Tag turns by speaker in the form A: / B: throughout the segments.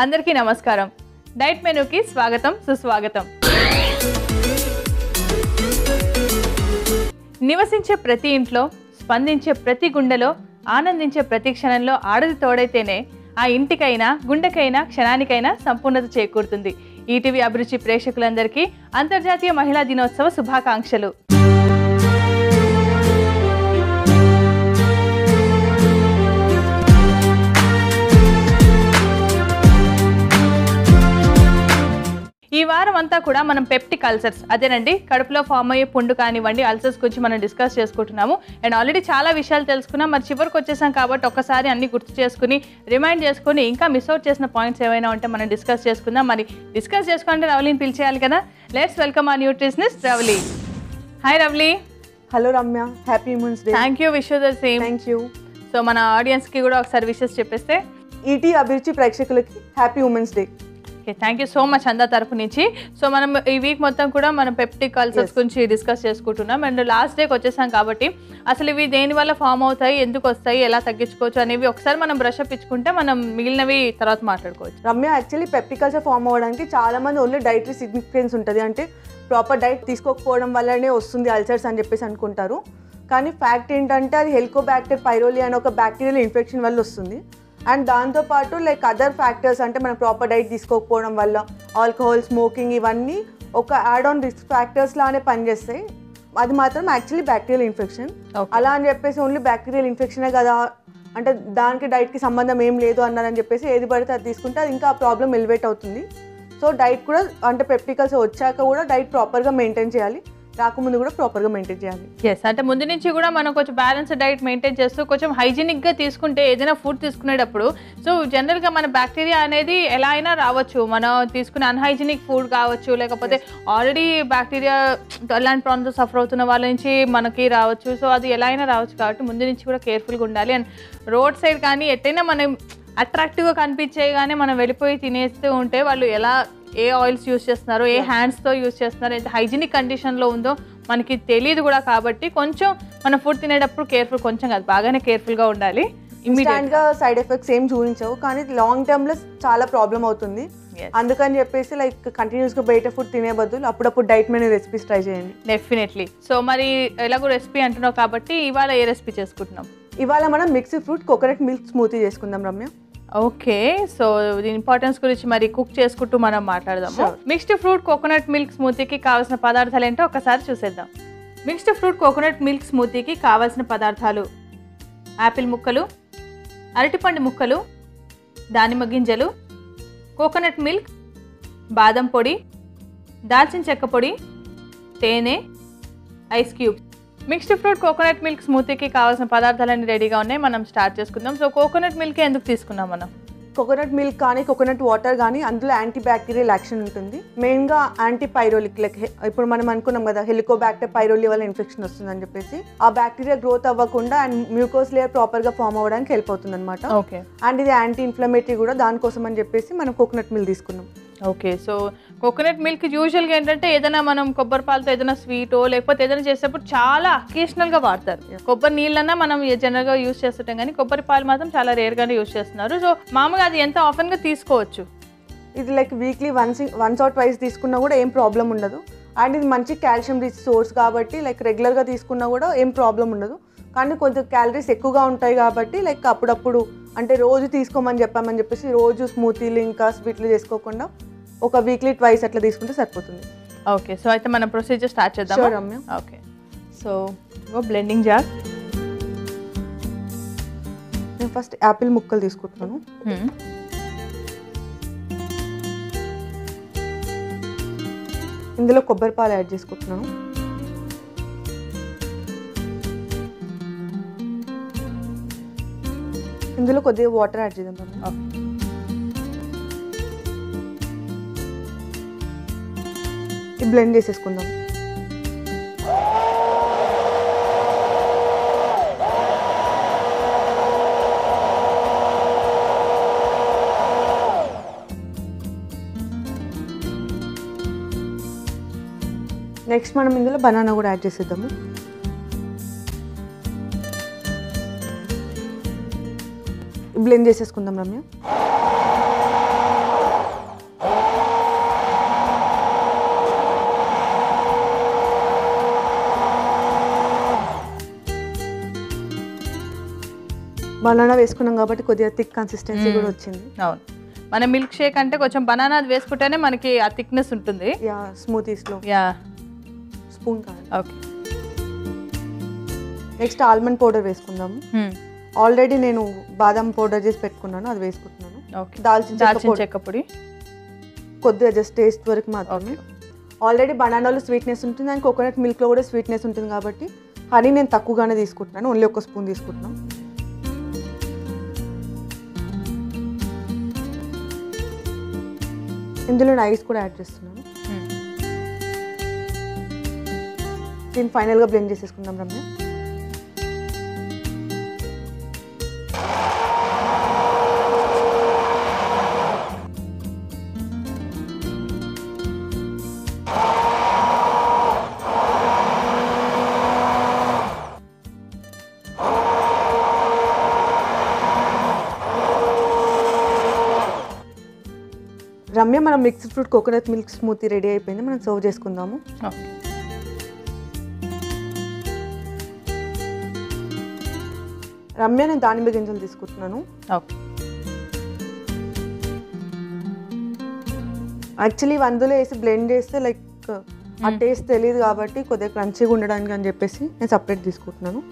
A: అందరికీ నమస్కారం. డైట్ మెనూకి స్వాగతం సుస్వాగతం. నివసించే ప్రతి ఇంట్లో, స్పందించే ప్రతి గుండెలో, ఆనందించే ప్రతి క్షణంలో ఆడది తోడైతేనే ఆ ఇంటికైనా గుండెకైనా క్షణానికైనా సంపూర్ణత చేకూరుతుంది. ఈటీవీ అభిరుచి ప్రేక్షకులందరికీ అంతర్జాతీయ మహిళా దినోత్సవ శుభాకాంక్షలు. ఈ వారం అంతా కూడా మనం పెప్టిక్ అల్సర్స్, అదేనండి కడుపులో ఫామ్ అయ్యే పుండు కానివ్వండి, అల్సర్స్ గురించి మనం డిస్కస్ చేసుకుంటున్నాము. అండ్ ఆల్రెడీ చాలా విషయాలు తెలుసుకున్నాం. మరి చివరికి వచ్చేసాం కాబట్టి ఒక్కసారి అన్ని గుర్తు చేసుకుని రిమైండ్ చేసుకుని ఇంకా మిస్ అవుట్ చేసిన పాయింట్స్ ఏమైనా ఉంటే మనం డిస్కస్ చేసుకుందాం. మరి డిస్కస్ చేసుకుంటే రవలీని పిలిచేయాలి కదా. లెట్స్ వెల్కమ్ ఆ nutritionist Ravali. Hi Ravali.
B: Hello Ramya, happy women's day.
A: Thank you, wish you the same.
B: Thank you.
A: So మన ఆడియన్స్కి కూడా ఒకసారి విషెస్ చెప్పేస్తే.
B: ఈటీ అభిరుచి ప్రేక్షకులకి happy women's day.
A: Okay, thank you so much అందరి తరపు నుంచి. సో మనం ఈ వీక్ మొత్తం కూడా మనం పెప్టిక్ అల్సర్స్ గురించి డిస్కస్ చేసుకుంటున్నాం. అండ్ లాస్ట్ డేకి వచ్చేసాం కాబట్టి అసలు ఇవి దేని వల్ల ఫామ్ అవుతాయి, ఎందుకు వస్తాయి, ఎలా తగ్గించుకోవచ్చు అనేవి ఒకసారి మనం బ్రష్ అప్ ఇచ్చుకుంటే మనం మిగిలినవి తర్వాత మాట్లాడుకోవచ్చు.
B: Ramya, actually peptic ulcer form అవ్వడానికి చాలా మంది ఓన్లీ డైటరీ సిగ్నిఫికెన్స్ ఉంటుంది, అంటే ప్రాపర్ డైట్ తీసుకోకపోవడం వల్లనే వస్తుంది అల్సర్స్ అని చెప్పేసి అనుకుంటారు. కానీ ఫ్యాక్ట్ ఏంటంటే అది హెలికోబాక్టర్ పైరోలి అనే ఒక బ్యాక్టీరియల్ ఇన్ఫెక్షన్ వల్ల వస్తుంది. అండ్ దాంతోపాటు లైక్ అదర్ ఫ్యాక్టర్స్, అంటే మనం ప్రాపర్ డైట్ తీసుకోకపోవడం వల్ల ఆల్కహాల్, స్మోకింగ్ ఇవన్నీ ఒక యాడ్ ఆన్ రిస్క్ ఫ్యాక్టర్స్ లానే పనిచేస్తాయి. అది మాత్రం యాక్చువల్లీ బ్యాక్టీరియల్ ఇన్ఫెక్షన్. అలా అని చెప్పేసి ఓన్లీ బ్యాక్టీరియల్ ఇన్ఫెక్షనే కదా, అంటే దానికి డైట్కి సంబంధం ఏం లేదు అన్నారని చెప్పేసి ఏది పడితే అది తీసుకుంటే అది ఇంకా ఆ ప్రాబ్లం ఎలివేట్ అవుతుంది. సో డైట్ కూడా అంటే పెప్టిక్ అల్సర్ వచ్చాక కూడా డైట్ ప్రాపర్గా మెయింటైన్ చేయాలి, రాకముందు కూడా ప్రాపర్గా మెయింటైన్ చేయాలి.
A: ఎస్, అంటే ముందు నుంచి కూడా మనం కొంచెం బ్యాలెన్స్ డైట్ మెయింటైన్ చేస్తూ కొంచెం హైజీనిక్గా తీసుకుంటే ఏదైనా ఫుడ్ తీసుకునేటప్పుడు సో జనరల్గా మన బ్యాక్టీరియా అనేది ఎలా అయినా రావచ్చు. మనం తీసుకునే అన్హైజీనిక్ ఫుడ్ కావచ్చు, లేకపోతే ఆల్రెడీ బ్యాక్టీరియా అలాంటి ప్రాబ్లమ్స్ సఫర్ అవుతున్న వాళ్ళ నుంచి మనకి రావచ్చు. సో అది ఎలా అయినా రావచ్చు కాబట్టి ముందు నుంచి కూడా కేర్ఫుల్గా ఉండాలి. అండ్ రోడ్ సైడ్ కానీ ఎట్టయినా మనం అట్రాక్టివ్గా కనిపించేగానే మనం వెళ్ళిపోయి తినేస్తూ ఉంటే వాళ్ళు ఎలా ఏ ఆయిల్స్ యూస్ చేస్తున్నారో, ఏ హ్యాండ్స్తో యూస్ చేస్తున్నారో, ఎంత హైజీనిక్ కండిషన్లో ఉందో మనకి తెలియదు కూడా. కాబట్టి కొంచెం మనం ఫుడ్ తినేటప్పుడు కేర్ఫుల్, కొంచెం కాదు బాగానే కేర్ఫుల్గా ఉండాలి.
B: ఇమీడియట్గా సైడ్ ఎఫెక్ట్స్ ఏం చూపించవు, కానీ లాంగ్ టర్మ్లో చాలా ప్రాబ్లం అవుతుంది. అందుకని చెప్పేసి లైక్ కంటిన్యూస్గా బయట ఫుడ్ తినే బదులు అప్పుడప్పుడు డైట్ మెనూ రెసిపీస్ ట్రై చేయండి.
A: డెఫినెట్లీ. సో మరి ఎలాగో రెసిపీ అంటున్నావు కాబట్టి ఇవాళ ఏ రెసిపీ చేసుకుంటున్నాం?
B: ఇవాళ మనం mixed fruit coconut milk smoothie చేసుకుందాం రమ్య.
A: ఓకే, సో దీని ఇంపార్టెన్స్ గురించి మరి కుక్ చేసుకుంటూ మనం మాట్లాడదాము. మిక్స్డ్ ఫ్రూట్ కోకోనట్ మిల్క్ స్మూతీకి కావాల్సిన పదార్థాలు ఏంటో ఒకసారి చూసేద్దాం. మిక్స్డ్ ఫ్రూట్ కోకోనట్ మిల్క్ స్మూతీకి కావాల్సిన పదార్థాలు: యాపిల్ ముక్కలు, అరటిపండు ముక్కలు, దానిమ్మ గింజలు, కోకోనట్ మిల్క్, బాదం పొడి, దాల్చిన చెక్క పొడి, తేనె, ice cubes. Mixed fruit coconut milk స్మూతీకి కావాల్సిన పదార్థాలన్నీ రెడీగా ఉన్నాయి. మనం స్టార్ట్ చేసుకుందాం. సో కోకోనట్ మిల్క్ ఎందుకు తీసుకున్నాం మనం?
B: కోకోనట్ మిల్క్ కానీ కోకోనట్ వాటర్ కానీ అందులో యాంటీ బ్యాక్టీరియల్ యాక్షన్ ఉంటుంది. మెయిన్గా యాంటీ పైరోలిక్, లైక్ ఇప్పుడు మనం అనుకున్నాం కదా హెలికోబాక్టర్ పైరోలి వల్ల ఇన్ఫెక్షన్ వస్తుందని చెప్పేసి, ఆ బ్యాక్టీరియా గ్రోత్ అవ్వకుండా అండ్ మ్యూకోస్ లేయర్ ప్రాపర్గా ఫామ్ అవ్వడానికి హెల్ప్ అవుతుంది అనమాట.
A: ఓకే,
B: అండ్ ఇది యాంటీ ఇన్ఫ్లమేటరీ కూడా, దానికోసం అని చెప్పేసి మనం కోకోనట్ మిల్క్ తీసుకున్నాం.
A: ఓకే, సో కోకోనట్ మిల్క్ యూజువల్గా ఏంటంటే ఏదైనా మనం కొబ్బరి పాలతో ఏదైనా స్వీటో లేకపోతే ఏదైనా చేసేటప్పుడు చాలా అకేషనల్గా వాడతారు. కొబ్బరి నీళ్ళన్నా మనం జనరల్గా యూజ్ చేస్తుంటాం, కానీ కొబ్బరి పాలు మాత్రం చాలా రేర్గానే యూజ్ చేస్తున్నారు. సో మామూలుగా అది ఎంత ఆఫెన్గా తీసుకోవచ్చు?
B: ఇది like weekly once or twice తీసుకున్నా కూడా ఏం ప్రాబ్లం ఉండదు. అండ్ ఇది మంచి కాల్షియం రిచ్ సోర్స్ కాబట్టి లైక్ రెగ్యులర్గా తీసుకున్నా కూడా ఏం ప్రాబ్లం ఉండదు. కానీ కొంచెం క్యాలరీస్ ఎక్కువగా ఉంటాయి కాబట్టి లైక్ అప్పుడప్పుడు, అంటే రోజు తీసుకోమని చెప్పేసి రోజు స్మూతీలు ఇంకా స్వీట్లు చేసుకోకుండా ఒక వీక్లీ ట్వైస్ అట్లా తీసుకుంటే సరిపోతుంది.
A: ఓకే, సో అయితే మనం ప్రొసీజర్ స్టార్ట్ చేద్దాం.
B: Ramya.
A: Okay, so blending jar.
B: నేను ఫస్ట్ యాపిల్ ముక్కలు తీసుకుంటున్నాను. ఇందులో కొబ్బరి పాలు యాడ్ చేసుకుంటున్నాను. ఇందులో కొద్దిగా వాటర్ యాడ్ చేద్దాం. బ్లెండ్ చేసేసుకుందాం. నెక్స్ట్ మనం ఇందులో బనానా కూడా యాడ్ చేసేద్దాము. బ్లెండ్ చేసేసుకుందాం రమ్య. బనానా వేసుకున్నాం కాబట్టి కొద్దిగా థిక్ కన్సిస్టెన్సీ కూడా వచ్చింది.
A: అవును, మన మిల్క్ షేక్ అంటే కొంచెం బనానా వేసుకుంటేనే మనకి ఆ థిక్నెస్ ఉంటుంది.
B: యా స్మూతీస్లో స్పూన్ కావాలి.
A: ఓకే,
B: నెక్స్ట్ ఆల్మండ్ పౌడర్ వేసుకుందాము. ఆల్రెడీ నేను బాదం పౌడర్ చేసి పెట్టుకున్నాను, అది వేసుకుంటున్నాను.
A: దాల్చిన చెక్క పొడి
B: కొద్దిగా జస్ట్ టేస్ట్ వరకు మాత్రమే. ఆల్రెడీ బనానాలో స్వీట్నెస్ ఉంటుంది అండ్ కోకోనట్ మిల్క్లో కూడా స్వీట్నెస్ ఉంటుంది కాబట్టి హనీ నేను తక్కువగానే తీసుకుంటున్నాను, ఓన్లీ ఒక స్పూన్ తీసుకుంటున్నాను. ఇందులో ఐస్ కూడా యాడ్ చేస్తున్నాను. దీన్ని ఫైనల్గా బ్లెండ్ చేసేసుకుందాం రమ్య. రమ్య, మనం mixed fruit coconut milk smoothie ready అయిపోయింది, మనం సర్వ్ చేసుకుందాము. రమ్య, నేను దానిమ్మ గింజలు తీసుకుంటున్నాను. యాక్చువల్లీ అందులో వేసి బ్లెండ్ చేస్తే లైక్ ఆ టేస్ట్ తెలియదు కాబట్టి కొద్దిగా క్రంచీగా ఉండడానికి అని చెప్పేసి నేను సపరేట్ తీసుకుంటున్నాను.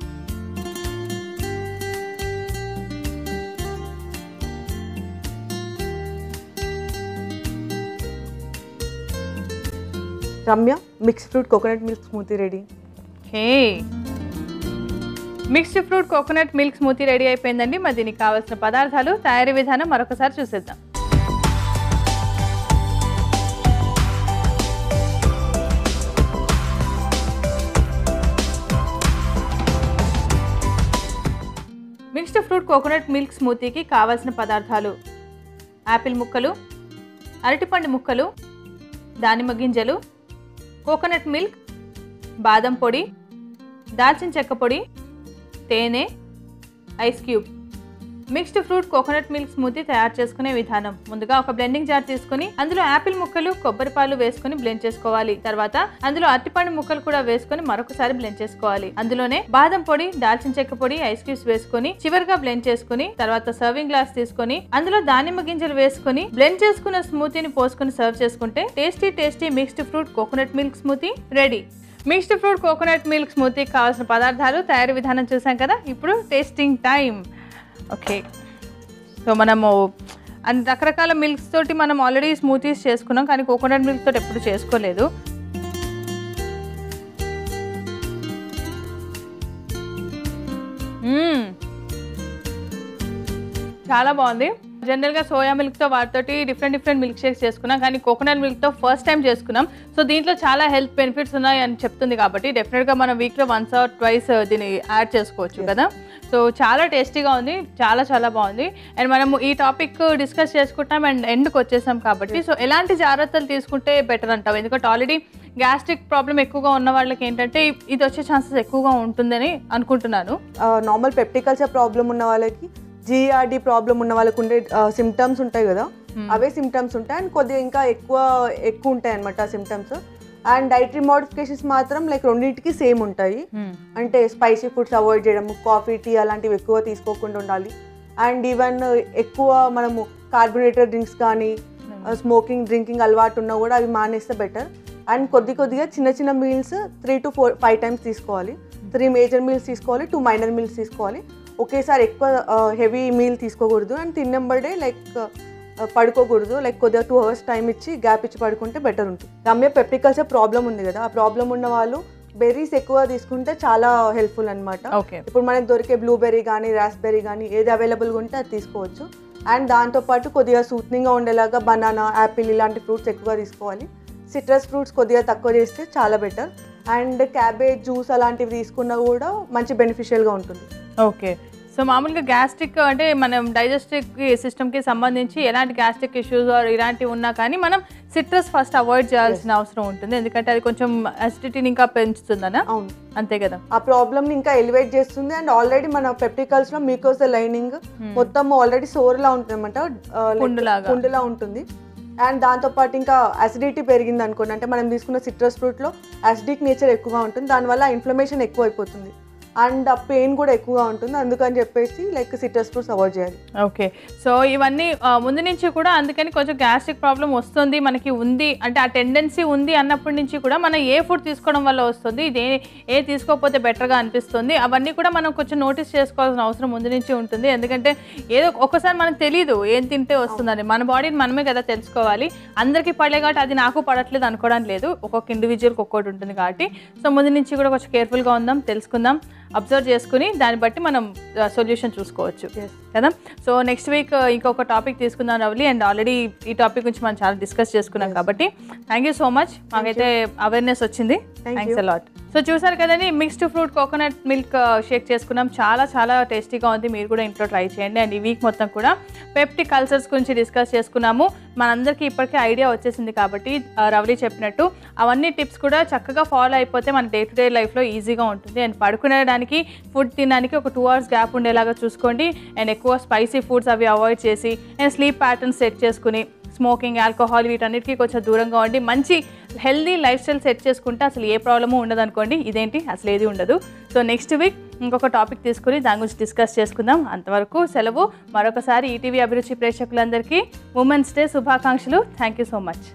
B: Ramya, mixed fruit coconut milk smoothie ready.
A: Hey, mixed fruit coconut milk smoothie ready అయిపోయిందండి. మరి దీనికి కావాల్సిన పదార్థాలు, తయారీ విధానం మరొకసారి చూసేద్దాం. మిక్స్డ్ ఫ్రూట్ కోకోనట్ మిల్క్ స్మూతీకి కావాల్సిన పదార్థాలు: యాపిల్ ముక్కలు, అరటిపండు ముక్కలు, దానిమ్మ గింజలు, కోకోనట్ మిల్క్, బాదం పొడి, దాల్చిన చెక్క పొడి, తేనె, ice cube. Mixed fruit coconut milk smoothie తయారు చేసుకునే విధానం: ముందుగా ఒక బ్లెండింగ్ జార్ తీసుకుని అందులో యాపిల్ ముక్కలు, కొబ్బరి పాలు వేసుకుని బ్లెండ్ చేసుకోవాలి. తర్వాత అందులో అరటిపండు ముక్కలు కూడా వేసుకుని మరొకసారి బ్లెండ్ చేసుకోవాలి. అందులోనే బాదం పొడి, దాల్చిన చెక్క పొడి, ఐస్ క్యూబ్స్ వేసుకుని చివరిగా బ్లెండ్ చేసుకుని తర్వాత సర్వింగ్ గ్లాస్ తీసుకుని అందులో దానిమ్మ గింజలు వేసుకుని బ్లెండ్ చేసుకున్న స్మూతీని పోసుకుని సర్వ్ చేసుకుంటే tasty mixed fruit coconut milk smoothie ready. Mixed fruit coconut milk స్మూతీకి కావాల్సిన పదార్థాలు, తయారీ విధానం చూసాం కదా. ఇప్పుడు టేస్టింగ్ టైం. ఓకే, సో మనము రకరకాల మిల్క్స్ తోటి మనం ఆల్రెడీ స్మూతీస్ చేసుకున్నాం, కానీ కోకోనట్ మిల్క్ తోటి ఎప్పుడు చేసుకోలేదు. చాలా బాగుంది. జనరల్గా సోయా మిల్క్తో వాటితోటి డిఫరెంట్ మిల్క్ షేక్స్ చేసుకున్నాం, కానీ కోకోనట్ మిల్క్తో ఫస్ట్ టైం చేసుకున్నాం. సో దీంట్లో చాలా హెల్త్ బెనిఫిట్స్ ఉన్నాయి అని చెప్తుంది కాబట్టి డెఫినెట్గా మనం వీక్లో 1 or 2 దీన్ని యాడ్ చేసుకోవచ్చు కదా. సో చాలా టేస్టీగా ఉంది, చాలా బాగుంది. అండ్ మనము ఈ టాపిక్ డిస్కస్ చేసుకుంటాం అండ్ ఎండ్కి వచ్చేసాం కాబట్టి సో ఎలాంటి జాగ్రత్తలు తీసుకుంటే బెటర్ అంటావు? ఎందుకంటే ఆల్రెడీ గ్యాస్ట్రిక్ ప్రాబ్లం ఎక్కువగా ఉన్న వాళ్ళకి ఏంటంటే ఇది వచ్చే ఛాన్సెస్ ఎక్కువగా ఉంటుందని అనుకుంటున్నాను.
B: నార్మల్ పెప్టిక్ అల్సర్ ప్రాబ్లం ఉన్న వాళ్ళకి, జిఆర్డి ప్రాబ్లం ఉన్న వాళ్ళకి ఉండే సిమ్టమ్స్ ఉంటాయి కదా, అవే సిమ్టమ్స్ ఉంటాయి అండ్ కొద్దిగా ఇంకా ఎక్కువ ఉంటాయి అనమాట సిమ్టమ్స్. అండ్ డైటరీ మోడిఫికేషన్స్ మాత్రం లైక్ రెండింటికి సేమ్ ఉంటాయి. అంటే స్పైసీ ఫుడ్స్ అవాయిడ్ చేయడము, కాఫీ, టీ అలాంటివి ఎక్కువ తీసుకోకుండా ఉండాలి. అండ్ ఈవెన్ ఎక్కువ మనము కార్బోనేటెడ్ డ్రింక్స్ కానీ స్మోకింగ్, డ్రింకింగ్ అలవాటు ఉన్నా కూడా అవి మానేస్తే బెటర్. అండ్ కొద్దిగా చిన్న మీల్స్ 3 to 5 times తీసుకోవాలి. 3 మేజర్ మీల్స్ తీసుకోవాలి, 2 మైనర్ మీల్స్ తీసుకోవాలి. ఒకేసారి ఎక్కువ హెవీ మీల్ తీసుకోకూడదు. అండ్ తిన్నబడే లైక్ పడుకోకూడదు, లైక్ కొద్దిగా 2 hours టైం ఇచ్చి గ్యాప్ ఇచ్చి పడుకుంటే బెటర్ ఉంటుంది. రమ్య, పెప్టిక్ అల్సర్ ప్రాబ్లం ఉంది కదా, ఆ ప్రాబ్లం ఉన్న వాళ్ళు బెర్రీస్ ఎక్కువ తీసుకుంటే చాలా హెల్ప్ఫుల్ అనమాట. ఇప్పుడు మనకి దొరికే బ్లూబెర్రీ కానీ రాస్బెర్రీ కానీ ఏది అవైలబుల్గా ఉంటే అది తీసుకోవచ్చు. అండ్ దాంతోపాటు కొద్దిగా సూత్నింగ్గా ఉండేలాగా బనానా, యాపిల్ ఇలాంటి ఫ్రూట్స్ ఎక్కువగా తీసుకోవాలి. సిట్రస్ ఫ్రూట్స్ కొద్దిగా తక్కువ చేస్తే చాలా బెటర్. అండ్ క్యాబేజ్ జ్యూస్ అలాంటివి తీసుకున్నా కూడా మంచి బెనిఫిషియల్గా ఉంటుంది.
A: ఓకే, సో మామూలుగా గ్యాస్ట్రిక్ అంటే మనం డైజెస్టివ్ సిస్టమ్కి సంబంధించి ఎలాంటి గ్యాస్ట్రిక్ ఇష్యూస్ ఇలాంటివి ఉన్నా కానీ మనం సిట్రస్ ఫస్ట్ అవాయిడ్ చేయాల్సిన అవసరం ఉంటుంది, ఎందుకంటే అది కొంచెం అసిడిటీని ఇంకా పెంచుతుందనా? అవును, అంతే కదా.
B: ఆ ప్రాబ్లమ్ని ఇంకా ఎలివేట్ చేస్తుంది. అండ్ ఆల్రెడీ మన పెప్టిక్ అల్సర్లో మ్యూకోసల్ లైనింగ్ మొత్తం ఆల్రెడీ సోర్లా ఉంటుంది అనమాట, పుండులా ఉంటుంది. అండ్ దాంతోపాటు ఇంకా అసిడిటీ పెరిగింది అనుకోండి, అంటే మనం తీసుకున్న సిట్రస్ ఫ్రూట్లో అసిడిక్ నేచర్ ఎక్కువగా ఉంటుంది, దానివల్ల ఇన్ఫ్లమేషన్ ఎక్కువ అయిపోతుంది. అండ్ ఆ పెయిన్ కూడా ఎక్కువగా ఉంటుంది. అందుకని చెప్పేసి లైక్ సిట్రస్ ఫ్రూట్స్ అవాయిడ్ చేయాలి.
A: ఓకే. సో ఇవన్నీ ముందు నుంచి కూడా అందుకని కొంచెం గ్యాస్ట్రిక్ ప్రాబ్లం వస్తుంది మనకి ఉంది అంటే ఆ టెండెన్సీ ఉంది అన్నప్పటి నుంచి కూడా మనం ఏ ఫుడ్ తీసుకోవడం వల్ల వస్తుంది, ఇది ఏ తీసుకోకపోతే బెటర్గా అనిపిస్తుంది, అవన్నీ కూడా మనం కొంచెం నోటీస్ చేసుకోవాల్సిన అవసరం ముందు నుంచి ఉంటుంది. ఎందుకంటే ఏదో ఒక్కసారి మనకు తెలియదు ఏం తింటే వస్తుందని, మన బాడీని మనమే కదా తెలుసుకోవాలి. అందరికీ పడలే కాబట్టి అది నాకు పడట్లేదు అనుకోవడానికి లేదు, ఒక్కొక్క ఇండివిజువల్కి ఒక్కొక్కటి ఉంటుంది కాబట్టి. సో ముందు నుంచి కూడా కొంచెం కేర్ఫుల్గా ఉందాం, తెలుసుకుందాం, అబ్జర్వ్ చేసుకుని దాన్ని బట్టి మనం సొల్యూషన్ చూసుకోవచ్చు కదా. సో నెక్స్ట్ వీక్ ఇంకొక టాపిక్ తీసుకుందాం రవలి. అండ్ ఆల్రెడీ ఈ టాపిక్ గురించి మనం చాలా డిస్కస్ చేసుకున్నాం కాబట్టి థ్యాంక్ యూ సో మచ్. మాకైతే అవేర్నెస్ వచ్చింది. Thanks a lot. సో చూసారు కదండి, mixed fruit coconut milk shake చేసుకున్నాం. చాలా చాలా టేస్టీగా ఉంది, మీరు కూడా ఇంట్లో ట్రై చేయండి. అండ్ ఈ వీక్ మొత్తం కూడా పెప్టిక్ అల్సర్స్ గురించి డిస్కస్ చేసుకున్నాము. మనందరికీ ఇప్పటికే ఐడియా వచ్చేసింది కాబట్టి రవలి చెప్పినట్టు అవన్నీ టిప్స్ కూడా చక్కగా ఫాలో అయిపోతే మన డే టు డే లైఫ్లో ఈజీగా ఉంటుంది. అండ్ పడుకునేడానికి ఫుడ్ తినడానికి ఒక 2 hours గ్యాప్ ఉండేలాగా చూసుకోండి. అండ్ ఎక్కువ స్పైసీ ఫుడ్స్ అవి అవాయిడ్ చేసి అండ్ స్లీప్ ప్యాటర్న్స్ సెట్ చేసుకుని స్మోకింగ్, ఆల్కహాల్ వీటన్నిటికీ కొంచెం దూరంగా ఉండి మంచి హెల్దీ లైఫ్ స్టైల్ సెట్ చేసుకుంటే అసలు ఏ ప్రాబ్లము ఉండదు అనుకోండి. ఇదేంటి అసలు ఏది ఉండదు. సో నెక్స్ట్ వీక్ ఇంకొక టాపిక్ తీసుకుని దాని గురించి డిస్కస్ చేసుకుందాం. అంతవరకు సెలవు. మరొకసారి ఈటీవీ అభిరుచి ప్రేక్షకులందరికీ ఉమెన్స్ డే శుభాకాంక్షలు. Thank you so much.